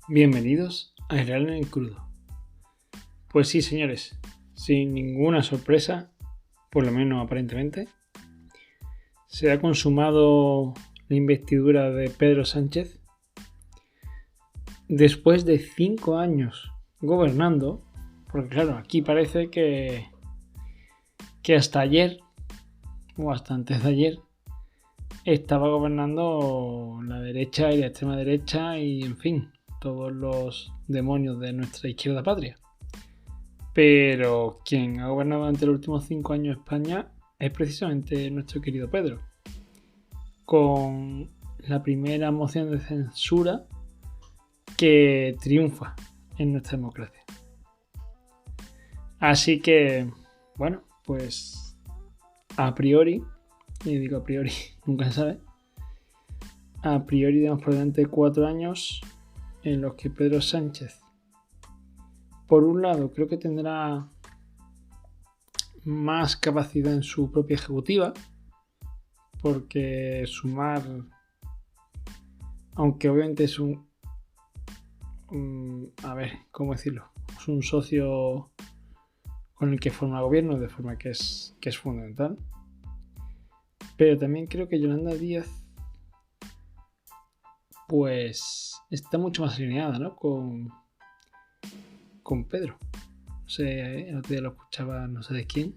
Bienvenidos a Israel en el Crudo. Pues sí, señores, sin ninguna sorpresa, por lo menos aparentemente, se ha consumado la investidura de Pedro Sánchez después de 5 años gobernando, porque claro, aquí parece que hasta ayer, o hasta antes de ayer, estaba gobernando la derecha y la extrema derecha y, en fin, todos los demonios de nuestra izquierda patria. Pero quien ha gobernado durante los últimos 5 años España es precisamente nuestro querido Pedro, con la primera moción de censura que triunfa en nuestra democracia. Así que, bueno, pues a priori, y digo a priori, nunca se sabe, a priori tenemos por delante 4 años en los que Pedro Sánchez, por un lado, creo que tendrá más capacidad en su propia ejecutiva, porque Sumar, aunque obviamente es ¿cómo decirlo? Es un socio con el que forma gobierno, de forma que es fundamental. Pero también creo que Yolanda Díaz pues está mucho más alineada, ¿no? con Pedro. No sé, el otro día lo escuchaba no sé de quién.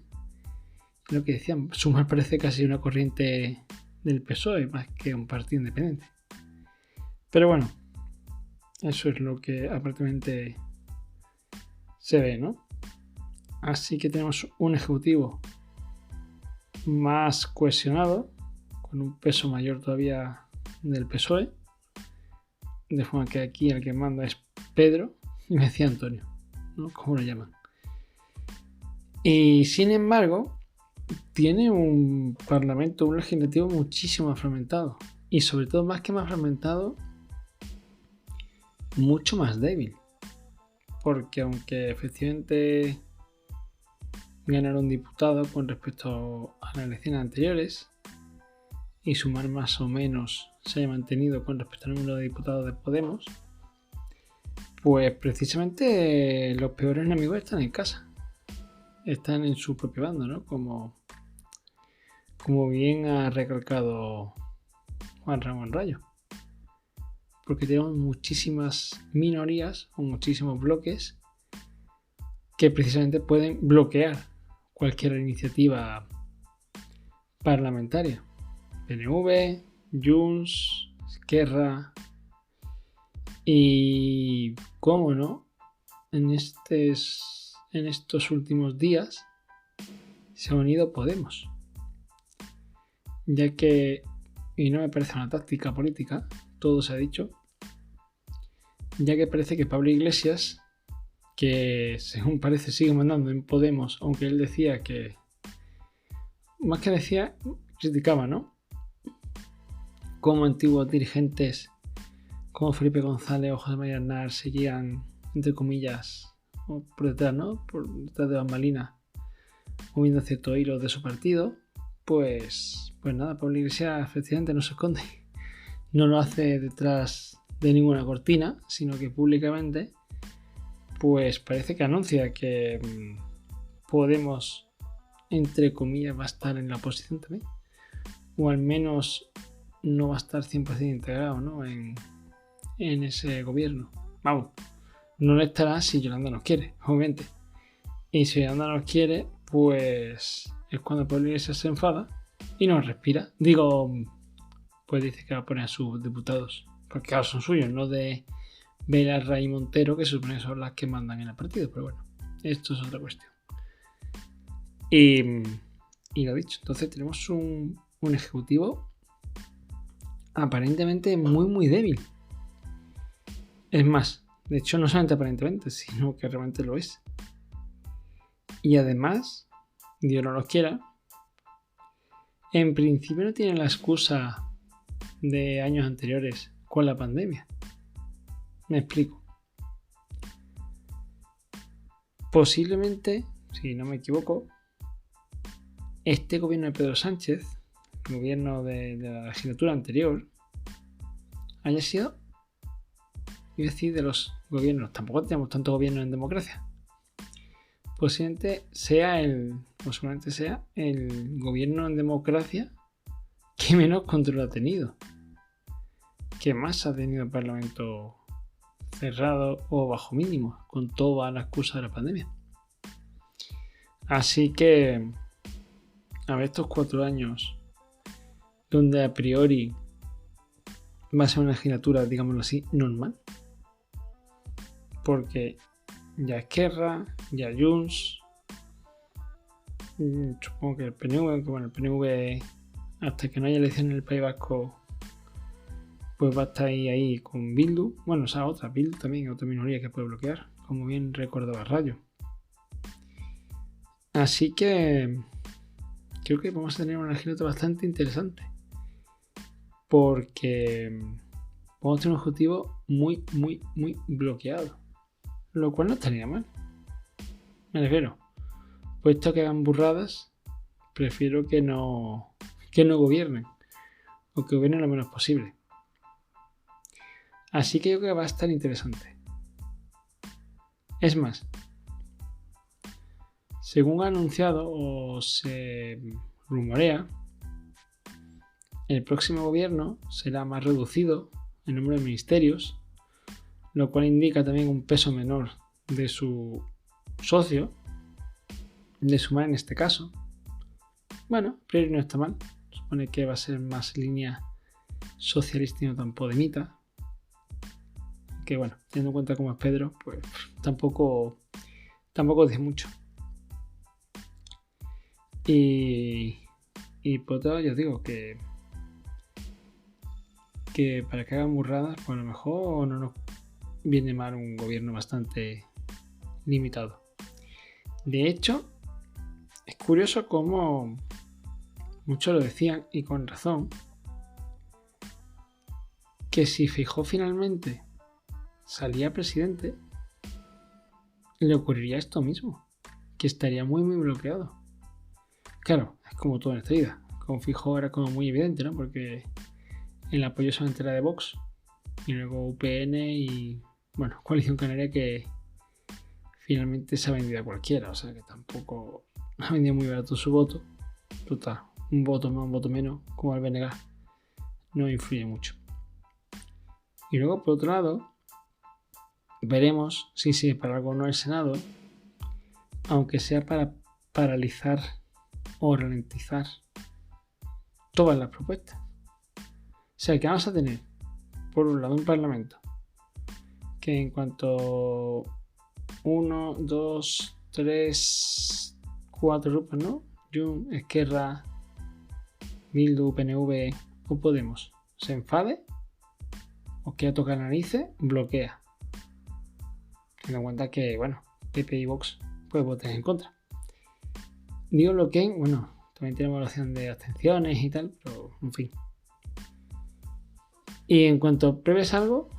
Lo que decían, Sumar parece casi una corriente del PSOE más que un partido independiente. Pero bueno, eso es lo que aparentemente se ve, ¿no? Así que tenemos un ejecutivo más cohesionado, con un peso mayor todavía del PSOE, de forma que aquí el que manda es Pedro, y me decía Antonio, ¿no? ¿Cómo lo llaman? Y sin embargo, tiene un parlamento, un legislativo muchísimo más fragmentado. Y sobre todo, más que más fragmentado, mucho más débil. Porque aunque efectivamente ganaron diputados con respecto a las elecciones anteriores, y Sumar más o menos se haya mantenido con respecto al número de diputados de Podemos, pues precisamente los peores enemigos están en casa. Están en su propio bando, ¿no? Como bien ha recalcado Juan Ramón Rayo. Porque tenemos muchísimas minorías o muchísimos bloques que precisamente pueden bloquear cualquier iniciativa parlamentaria. PNV, Junts, Esquerra y, cómo no, en estos últimos días se ha unido Podemos, ya que, y no me parece una táctica política, todo se ha dicho, ya que parece que Pablo Iglesias, que según parece sigue mandando en Podemos, aunque él decía que, más que decía, criticaba, ¿no? Como antiguos dirigentes como Felipe González o José María Aznar seguían, entre comillas, por detrás, ¿no? Por detrás de bambalinas, moviendo ciertos hilos de su partido, pues nada, Pablo Iglesias efectivamente no se esconde. No lo hace detrás de ninguna cortina, sino que públicamente pues parece que anuncia que Podemos, entre comillas, va a estar en la oposición también, o al menos no va a estar 100% integrado, ¿no? en ese gobierno. Vamos, no lo estará si Yolanda nos quiere, obviamente. Y si Yolanda nos quiere, pues es cuando Pablo Iglesias se enfada y no respira. Digo, pues dice que va a poner a sus diputados, porque claro, son suyos, no de Belarra y Montero, que se supone que son las que mandan en el partido, pero bueno, esto es otra cuestión. Y lo dicho, entonces tenemos un ejecutivo aparentemente muy muy débil. Es más, de hecho no solamente aparentemente, sino que realmente lo es. Y además, Dios no los quiera, en principio no tiene la excusa de años anteriores con la pandemia. Me explico. Posiblemente, si no me equivoco, este gobierno de Pedro Sánchez, el gobierno de la legislatura anterior, haya sido iba a decir de los gobiernos, tampoco tenemos tanto gobierno en democracia. Posiblemente sea el gobierno en democracia que menos control ha tenido, que más ha tenido el Parlamento cerrado o bajo mínimo, con toda la excusa de la pandemia. Así que, a ver, estos 4 años, donde a priori va a ser una legislatura, digámoslo así, normal, porque ya Esquerra, ya Junts, supongo que el PNV, que bueno, el PNV hasta que no haya elecciones en el País Vasco pues va a estar ahí con Bildu, bueno, esa otra, Bildu también, otra minoría que puede bloquear, como bien recordaba Rayo. Así que creo que vamos a tener una legislatura bastante interesante, porque vamos a tener un objetivo muy bloqueado, lo cual no estaría mal. Me refiero, puesto que hagan burradas, prefiero que no gobiernen, o que gobiernen lo menos posible. Así que yo creo que va a estar interesante. Es más, según ha anunciado o se rumorea, el próximo gobierno será más reducido en número de ministerios, lo cual indica también un peso menor de su socio, de Sumar en este caso. Bueno, pero no está mal. Supone que va a ser más línea socialista y no tan podemita. Que bueno, teniendo en cuenta cómo es Pedro, pues tampoco dice mucho. Y por otro lado, yo digo que para que hagan burradas, pues a lo mejor no nos viene mal un gobierno bastante limitado. De hecho, es curioso cómo muchos lo decían, y con razón, que si Feijóo finalmente salía presidente, le ocurriría esto mismo, que estaría muy bloqueado. Claro, es como todo en esta vida. Con Feijóo era como muy evidente, ¿no? Porque el apoyo solamente era de Vox, y luego UPN y, bueno, Coalición Canaria, que finalmente se ha vendido a cualquiera, o sea que tampoco ha vendido muy barato su voto. Total, un voto más, un voto menos, como el BNG, no influye mucho. Y luego, por otro lado, veremos si se para algo o no el Senado, aunque sea para paralizar o ralentizar todas las propuestas. O sea que vamos a tener, por un lado, un Parlamento que en cuanto 1, 2, 3, 4 grupos, ¿no? Junts, Esquerra, Bildu, PNV o Podemos se enfade o quiera tocar narices, bloquea. Teniendo en cuenta que, bueno, PP y Vox pues voten en contra. Digo bloqueen, bueno, también tenemos la opción de abstenciones y tal, pero en fin. Y en cuanto pruebes algo,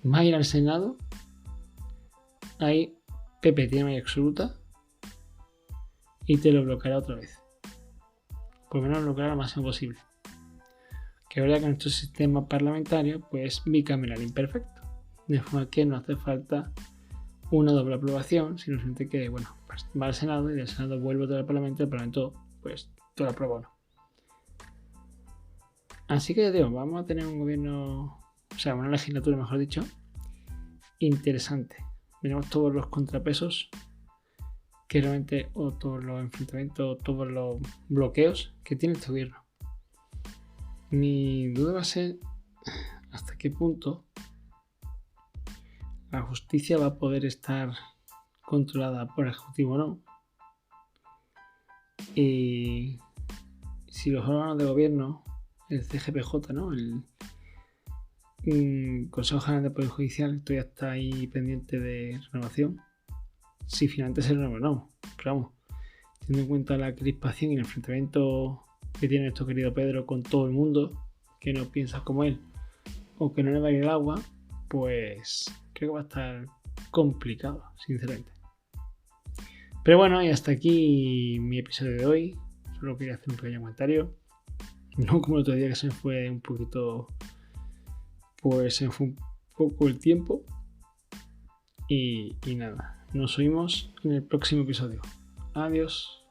va a ir al Senado. Ahí PP tiene mayoría absoluta y te lo bloqueará otra vez. Por lo menos lo bloqueará lo máximo posible. Que es verdad que nuestro sistema parlamentario pues bicameral imperfecto. De forma que no hace falta una doble aprobación, sino simplemente que, bueno, pues va al Senado y del Senado vuelve todo al Parlamento y el Parlamento pues todo lo aprueba o no. Así que ya digo, vamos a tener un gobierno, o sea, una legislatura, mejor dicho, interesante. Veremos todos los contrapesos que realmente, o todos los enfrentamientos, o todos los bloqueos que tiene este gobierno. Mi duda va a ser hasta qué punto la justicia va a poder estar controlada por el Ejecutivo o no. Y si los órganos de gobierno, el CGPJ, ¿no? El Consejo General de Poder Judicial, todavía está ahí pendiente de renovación. Si finalmente se renueva o no. Pero vamos, teniendo en cuenta la crispación y el enfrentamiento que tiene nuestro querido Pedro con todo el mundo, que no piensa como él, o que no le va a ir el agua, pues creo que va a estar complicado, sinceramente. Pero bueno, y hasta aquí mi episodio de hoy. Solo quería hacer un pequeño comentario. No como el otro día que se me fue un poquito, pues se me fue un poco el tiempo. Y nada, nos oímos en el próximo episodio. Adiós.